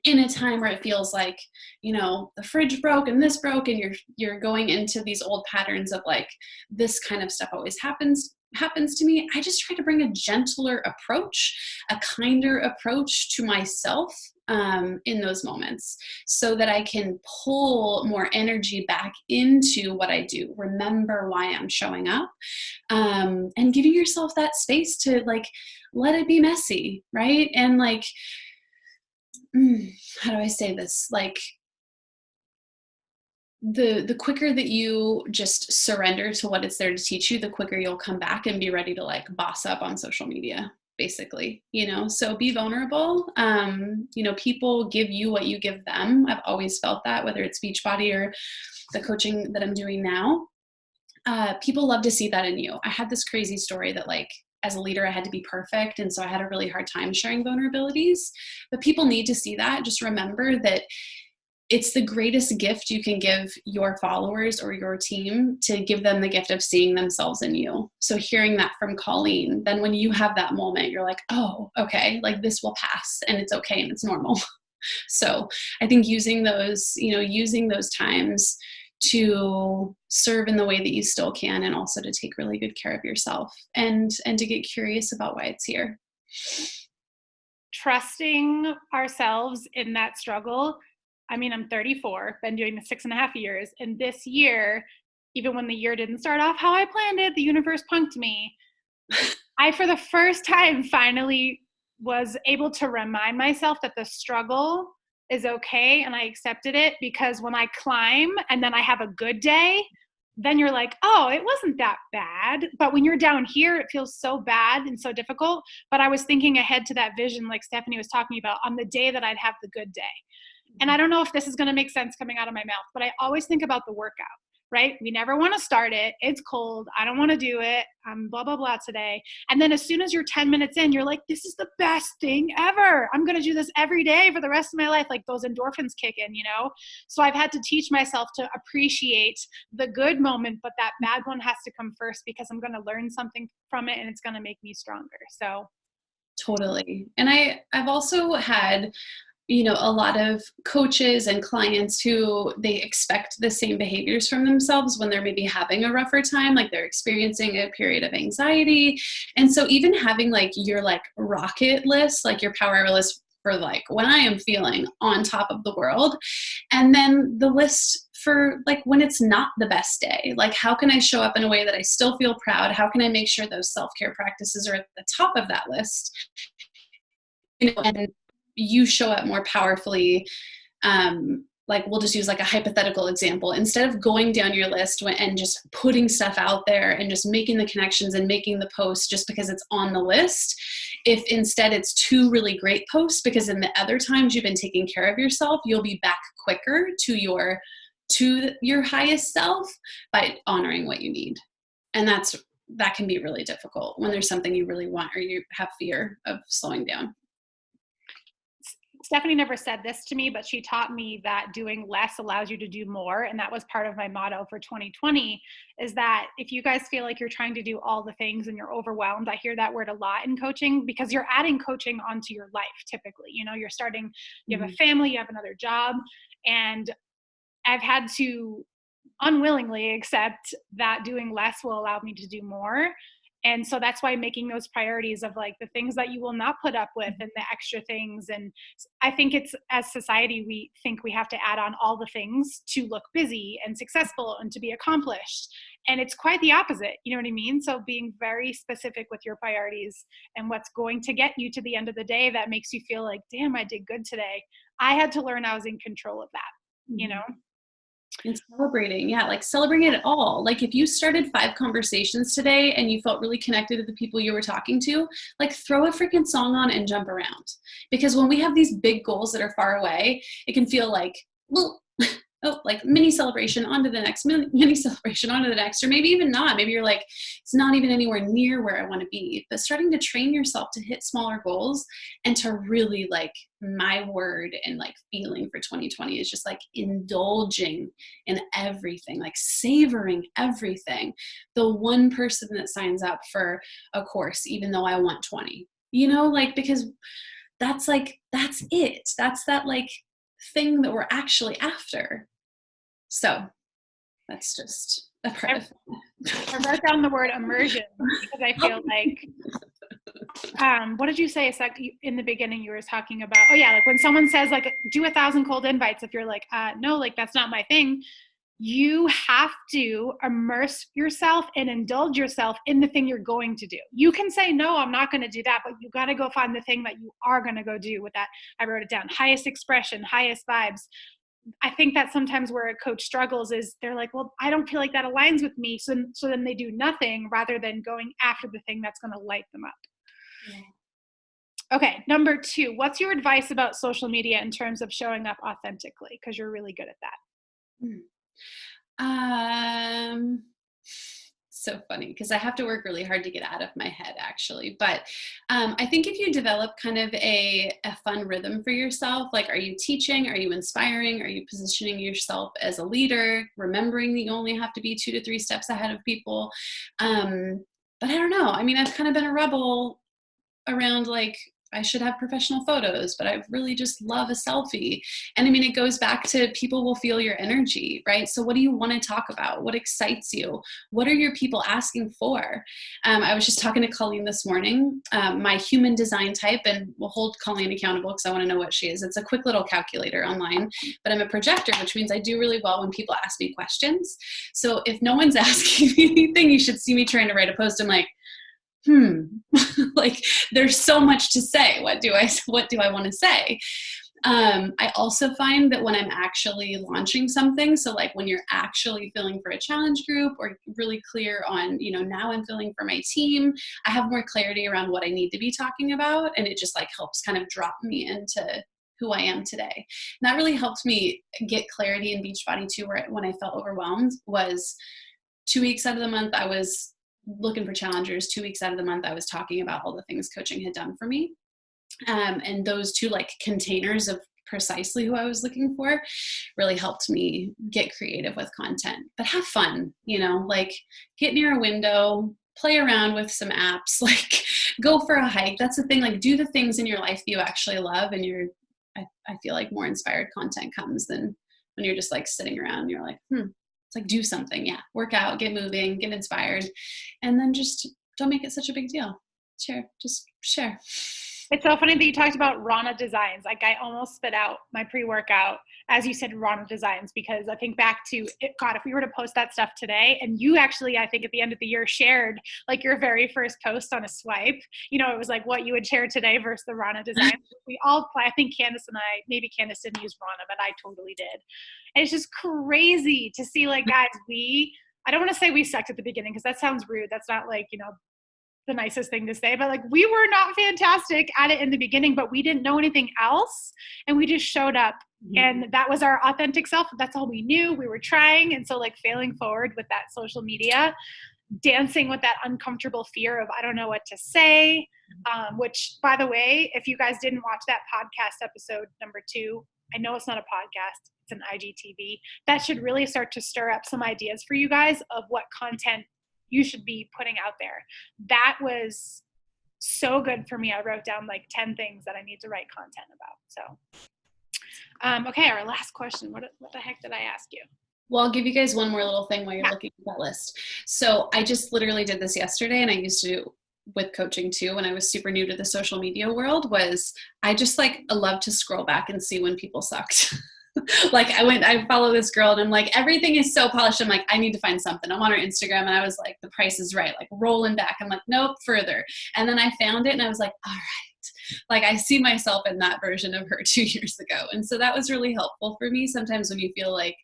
in a time where it feels like, you know, the fridge broke and this broke, and you're going into these old patterns of like, this kind of stuff always happens to me, I just try to bring a gentler approach, a kinder approach to myself in those moments, so that I can pull more energy back into what I do, remember why I'm showing up, and giving yourself that space to like, let it be messy, right? And like, how do I say this? Like, the quicker that you just surrender to what it's there to teach you, the quicker you'll come back and be ready to like boss up on social media, basically, you know? So be vulnerable. You know, people give you what you give them. I've always felt that, whether it's Beachbody or the coaching that I'm doing now. People love to see that in you. I had this crazy story that like, as a leader, I had to be perfect. And so I had a really hard time sharing vulnerabilities, but people need to see that. Just remember that it's the greatest gift you can give your followers or your team, to give them the gift of seeing themselves in you. So hearing that from Colleen, then when you have that moment, you're like, oh, okay, like this will pass and it's okay and it's normal. So I think using those times to serve in the way that you still can, and also to take really good care of yourself and to get curious about why it's here. Trusting ourselves in that struggle. I mean, I'm 34, been doing this 6.5 years. And this year, even when the year didn't start off how I planned it, the universe punked me. I, for the first time, finally was able to remind myself that the struggle is okay, and I accepted it, because when I climb and then I have a good day, then you're like, oh, it wasn't that bad. But when you're down here, it feels so bad and so difficult. But I was thinking ahead to that vision, like Stephanie was talking about, on the day that I'd have the good day. And I don't know if this is going to make sense coming out of my mouth, but I always think about the workout, right? We never want to start it. It's cold. I don't want to do it. I'm blah, blah, blah today. And then as soon as you're 10 minutes in, you're like, this is the best thing ever. I'm going to do this every day for the rest of my life. Like those endorphins kick in, you know? So I've had to teach myself to appreciate the good moment, but that bad one has to come first, because I'm going to learn something from it and it's going to make me stronger. So. Totally. And I've also had, you know, a lot of coaches and clients who they expect the same behaviors from themselves when they're maybe having a rougher time, like they're experiencing a period of anxiety. And so even having like your like rocket list, like your power list for like when I am feeling on top of the world, and then the list for like when it's not the best day, like how can I show up in a way that I still feel proud? How can I make sure those self-care practices are at the top of that list? You know, and you show up more powerfully. Like we'll just use like a hypothetical example. Instead of going down your list and just putting stuff out there and just making the connections and making the posts just because it's on the list, if instead it's 2 really great posts, because in the other times you've been taking care of yourself, you'll be back quicker to your highest self by honoring what you need. And that can be really difficult when there's something you really want or you have fear of slowing down. Stephanie never said this to me, but she taught me that doing less allows you to do more. And that was part of my motto for 2020, is that if you guys feel like you're trying to do all the things and you're overwhelmed, I hear that word a lot in coaching, because you're adding coaching onto your life. Typically, you know, you have a family, you have another job. And I've had to unwillingly accept that doing less will allow me to do more. And so that's why making those priorities of like the things that you will not put up with and the extra things. And I think it's, as society, we think we have to add on all the things to look busy and successful and to be accomplished. And it's quite the opposite. You know what I mean? So being very specific with your priorities and what's going to get you to the end of the day that makes you feel like, damn, I did good today. I had to learn I was in control of that, you know? And celebrating, like celebrating it all. Like if you started 5 conversations today and you felt really connected to the people you were talking to, like throw a freaking song on and jump around. Because when we have these big goals that are far away, it can feel like, well, oh, like mini celebration onto the next, mini celebration onto the next, or maybe even not. Maybe you're like, it's not even anywhere near where I want to be. But starting to train yourself to hit smaller goals and to really, like, my word and like feeling for 2020 is just like indulging in everything, like savoring everything. The one person that signs up for a course, even though I want 20, like, because that's it. That's that like thing that we're actually after. So that's just a part of I wrote down the word immersion because I feel like, what did you say in the beginning? You were talking about, oh yeah, like when someone says like, do 1,000 cold invites, if you're like, no, like that's not my thing, you have to immerse yourself and indulge yourself in the thing you're going to do. You can say, no, I'm not going to do that, but you got to go find the thing that you are going to go do with that. I wrote it down: highest expression, highest vibes. I think that sometimes where a coach struggles is they're like, well, I don't feel like that aligns with me. So then they do nothing rather than going after the thing that's going to light them up. Yeah. Okay. Number 2, what's your advice about social media in terms of showing up authentically? Because you're really good at that. So funny because I have to work really hard to get out of my head, actually. But I think if you develop kind of a fun rhythm for yourself, like, are you teaching? Are you inspiring? Are you positioning yourself as a leader? Remembering that you only have to be 2 to 3 steps ahead of people. But I don't know. I mean, I've kind of been a rebel around like, I should have professional photos, but I really just love a selfie. And I mean, it goes back to people will feel your energy, right? So what do you want to talk about? What excites you? What are your people asking for? I was just talking to Colleen this morning, my human design type, and we'll hold Colleen accountable because I want to know what she is. It's a quick little calculator online, but I'm a projector, which means I do really well when people ask me questions. So if no one's asking me anything, you should see me trying to write a post. I'm like, like there's so much to say. What do I want to say? I also find that when I'm actually launching something, so like when you're actually filling for a challenge group or really clear on, now I'm filling for my team, I have more clarity around what I need to be talking about. And it just like helps kind of drop me into who I am today. And that really helped me get clarity in Beachbody too, where when I felt overwhelmed was 2 weeks out of the month, I was looking for challengers. 2 weeks out of the month, I was talking about all the things coaching had done for me. And those 2 like containers of precisely who I was looking for really helped me get creative with content, but have fun, like get near a window, play around with some apps, like go for a hike. That's the thing, like do the things in your life that you actually love. And I feel like more inspired content comes than when you're just like sitting around and you're like, it's like do something. Yeah. Work out, get moving, get inspired. And then just don't make it such a big deal. Just share. It's so funny that you talked about Ronna Designs. Like I almost spit out my pre-workout as you said Ronna Designs, because I think back to it, God, if we were to post that stuff today, and you actually, I think at the end of the year shared like your very first post on a swipe, it was like what you would share today versus the Ronna Designs. We all play. I think Candace and I, maybe Candace didn't use Ronna, but I totally did. And it's just crazy to see like, guys, I don't want to say we sucked at the beginning because that sounds rude. That's not like, the nicest thing to say, but like we were not fantastic at it in the beginning, but we didn't know anything else. And we just showed up and that was our authentic self. That's all we knew. We were trying. And so like failing forward with that social media, dancing with that uncomfortable fear of, I don't know what to say, which by the way, if you guys didn't watch that podcast episode number 2, I know it's not a podcast, it's an IGTV, that should really start to stir up some ideas for you guys of what content you should be putting out there. That was so good for me. I wrote down like 10 things that I need to write content about. So, okay, our last question. What the heck did I ask you? Well, I'll give you guys one more little thing while you're looking at that list. So I just literally did this yesterday, and I used to with coaching too, when I was super new to the social media world, was I just like love to scroll back and see when people sucked. Like I follow this girl and I'm like, everything is so polished. I'm like, I need to find something. I'm on her Instagram and I was like, the price is right. Like rolling back. I'm like, nope, further. And then I found it and I was like, all right. Like I see myself in that version of her 2 years ago. And so that was really helpful for me. Sometimes when you feel like,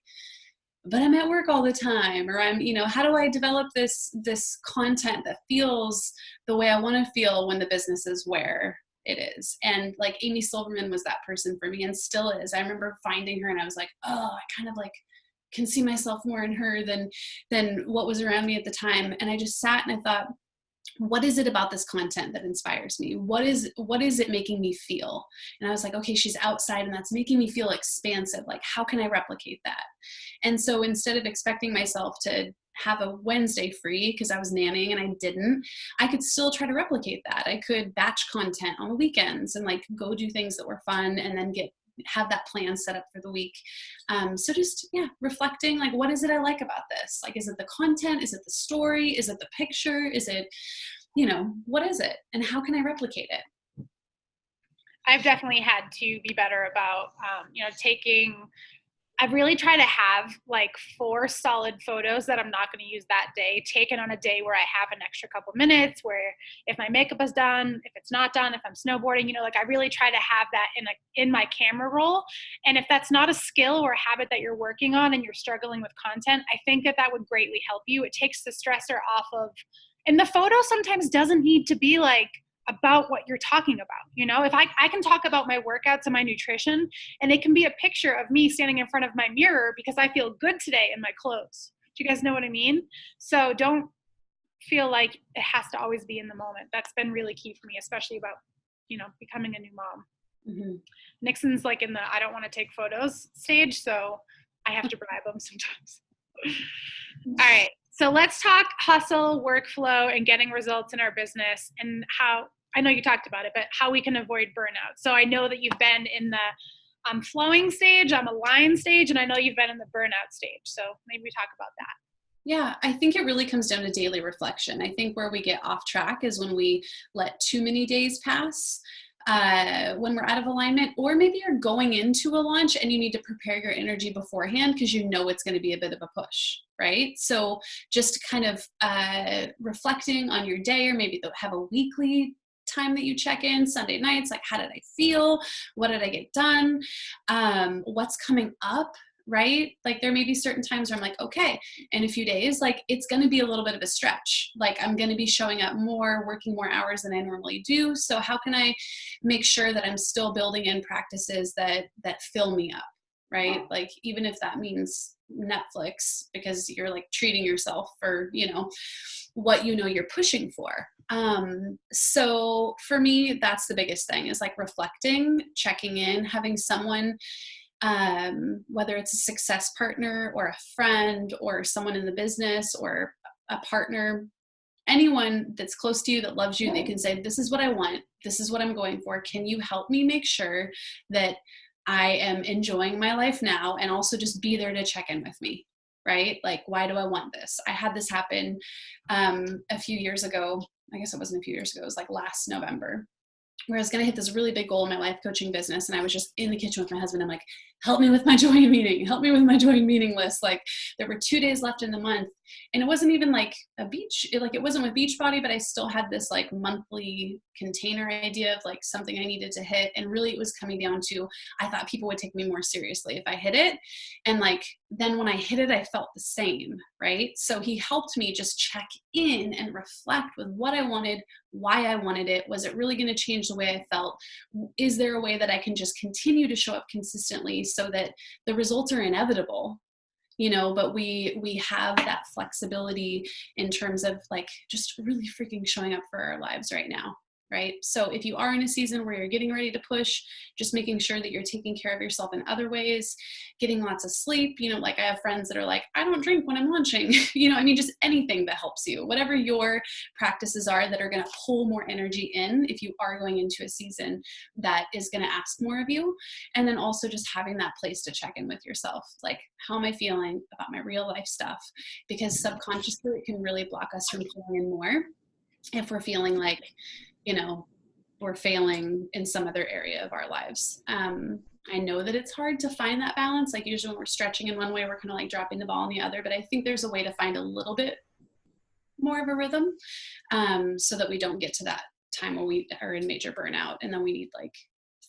but I'm at work all the time, or I'm, how do I develop this content that feels the way I want to feel when the business is where it is. And like Amy Silverman was that person for me and still is. I remember finding her and I was like, oh, I kind of like can see myself more in her than what was around me at the time. And I just sat and I thought, what is it about this content that inspires me? What is it making me feel? And I was like, okay, she's outside and that's making me feel expansive. Like, how can I replicate that? And so instead of expecting myself to have a Wednesday free because I was nannying and I didn't, I could still try to replicate that. I could batch content on the weekends and like go do things that were fun and then have that plan set up for the week. So just, reflecting, like, what is it I like about this? Like, is it the content? Is it the story? Is it the picture? Is it, what is it? And how can I replicate it? I've definitely had to be better about, I've really tried to have like 4 solid photos that I'm not going to use that day, taken on a day where I have an extra couple minutes, where if my makeup is done, if it's not done, if I'm snowboarding, like I really try to have that in my camera roll. And if that's not a skill or a habit that you're working on and you're struggling with content, I think that would greatly help you. It takes the stressor off of, and the photo sometimes doesn't need to be like about what you're talking about. If I can talk about my workouts and my nutrition, and it can be a picture of me standing in front of my mirror because I feel good today in my clothes. Do you guys know what I mean? So don't feel like it has to always be in the moment. That's been really key for me, especially about, becoming a new mom. Mm-hmm. Nixon's like in the, I don't want to take photos stage. So I have to bribe him sometimes. All right. So let's talk hustle, workflow, and getting results in our business, and how, I know you talked about it, but how we can avoid burnout. So I know that you've been in the I'm flowing stage, I'm aligned stage, and I know you've been in the burnout stage. So maybe we talk about that. Yeah, I think it really comes down to daily reflection. I think where we get off track is when we let too many days pass. When we're out of alignment, or maybe you're going into a launch and you need to prepare your energy beforehand because it's going to be a bit of a push, right? So just kind of reflecting on your day, or maybe have a weekly time that you check in Sunday nights, like how did I feel? What did I get done? What's coming up? Right? Like there may be certain times where I'm like, okay, in a few days, like it's going to be a little bit of a stretch. Like I'm going to be showing up more, working more hours than I normally do. So how can I make sure that I'm still building in practices that fill me up? Right? Like even if that means Netflix, because you're like treating yourself for, what you're pushing for. So for me, that's the biggest thing, is like reflecting, checking in, having someone, whether it's a success partner or a friend or someone in the business or a partner, anyone that's close to you that loves you, they can say, this is what I want. This is what I'm going for. Can you help me make sure that I am enjoying my life now? And also just be there to check in with me, right? Like, why do I want this? I had this happen a few years ago. I guess it wasn't a few years ago. It was like last November, where I was going to hit this really big goal in my life coaching business. And I was just in the kitchen with my husband. I'm like, help me with my join meeting. Help me with my join meeting list. Like there were 2 days left in the month, and it wasn't even like it wasn't with Beachbody, but I still had this like monthly container idea of like something I needed to hit. And really it was coming down to, I thought people would take me more seriously if I hit it. And like, then when I hit it, I felt the same, right? So he helped me just check in and reflect with what I wanted, why I wanted it. Was it really going to change the way I felt? Is there a way that I can just continue to show up consistently so that the results are inevitable? But we have that flexibility in terms of like just really freaking showing up for our lives right now. Right? So if you are in a season where you're getting ready to push, just making sure that you're taking care of yourself in other ways, getting lots of sleep. Like I have friends that are like, I don't drink when I'm launching, just anything that helps you, whatever your practices are that are going to pull more energy in if you are going into a season that is going to ask more of you. And then also just having that place to check in with yourself. Like, how am I feeling about my real life stuff? Because subconsciously it can really block us from pulling in more if we're feeling like, we're failing in some other area of our lives. I know that it's hard to find that balance. Like usually when we're stretching in one way, we're kind of like dropping the ball in the other, but I think there's a way to find a little bit more of a rhythm, so that we don't get to that time where we are in major burnout and then we need like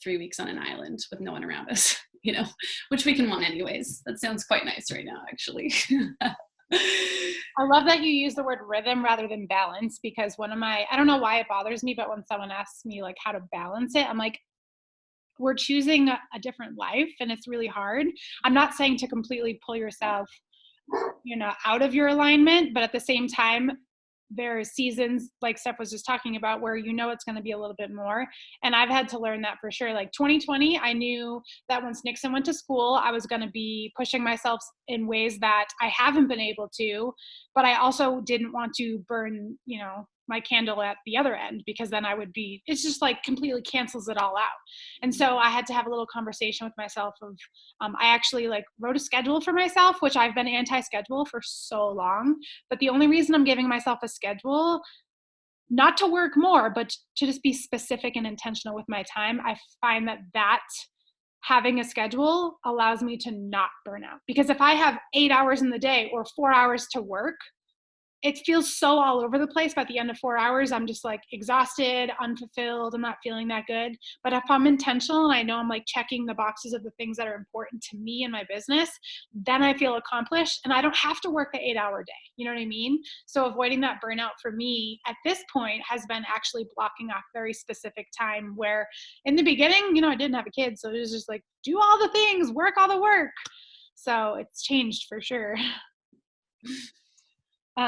3 weeks on an island with no one around us, which we can want anyways. That sounds quite nice right now, actually. I love that you use the word rhythm rather than balance, because I don't know why it bothers me, but when someone asks me like how to balance it, I'm like, we're choosing a different life and it's really hard. I'm not saying to completely pull yourself, out of your alignment, but at the same time, there are seasons like Steph was just talking about where it's going to be a little bit more. And I've had to learn that for sure. Like 2020, I knew that once Nixon went to school, I was going to be pushing myself in ways that I haven't been able to, but I also didn't want to burn, my candle at the other end, because then it's just like completely cancels it all out. And so I had to have a little conversation with myself of, I actually like wrote a schedule for myself, which I've been anti-schedule for so long. But the only reason I'm giving myself a schedule, not to work more, but to just be specific and intentional with my time, I find that having a schedule allows me to not burn out. Because if I have 8 hours in the day or 4 hours to work, it feels so all over the place. By the end of 4 hours, I'm just like exhausted, unfulfilled. I'm not feeling that good. But if I'm intentional and I know I'm like checking the boxes of the things that are important to me and my business, then I feel accomplished and I don't have to work an 8-hour day. You know what I mean? So avoiding that burnout for me at this point has been actually blocking off very specific time, where in the beginning, I didn't have a kid. So it was just like, do all the things, work all the work. So it's changed for sure.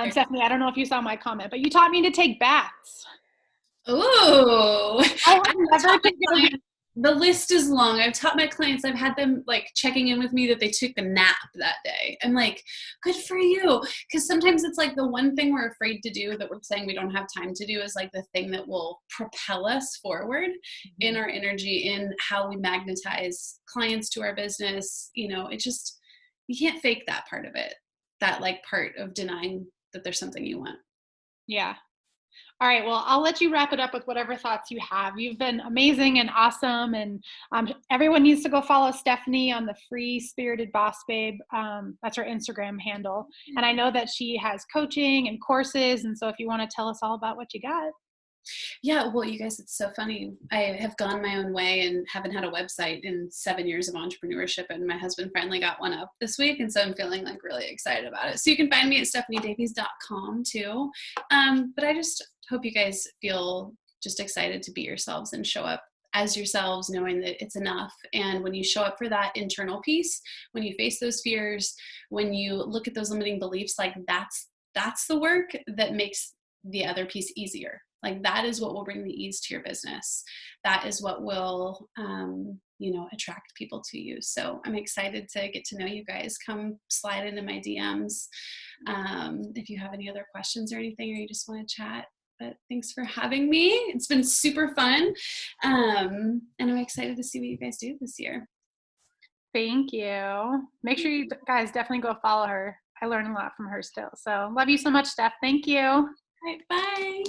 Stephanie, I don't know if you saw my comment, but you taught me to take baths. Oh, I have never taken a bath. The list is long. I've taught my clients, I've had them like checking in with me that they took a nap that day. I'm like, good for you. Because sometimes it's like the one thing we're afraid to do that we're saying we don't have time to do is like the thing that will propel us forward in our energy, in how we magnetize clients to our business. It just, you can't fake that part of it, that like part of denying that there's something you want. Yeah. All right. Well, I'll let you wrap it up with whatever thoughts you have. You've been amazing and awesome. And everyone needs to go follow Stephanie on the Free Spirited Boss Babe. That's her Instagram handle. And I know that she has coaching and courses. And so if you want to tell us all about what you got. Yeah, well, you guys, it's so funny. I have gone my own way and haven't had a website in 7 years of entrepreneurship, and my husband finally got one up this week, and so I'm feeling like really excited about it. So you can find me at stephaniedaives.com too. But I just hope you guys feel just excited to be yourselves and show up as yourselves, knowing that it's enough. And when you show up for that internal piece, when you face those fears, when you look at those limiting beliefs, like that's the work that makes the other piece easier. Like that is what will bring the ease to your business. That is what will, attract people to you. So I'm excited to get to know you guys. Come slide into my DMs if you have any other questions or anything, or you just want to chat. But thanks for having me. It's been super fun. And I'm excited to see what you guys do this year. Thank you. Make sure you guys definitely go follow her. I learned a lot from her still. So love you so much, Steph. Thank you. All right, bye.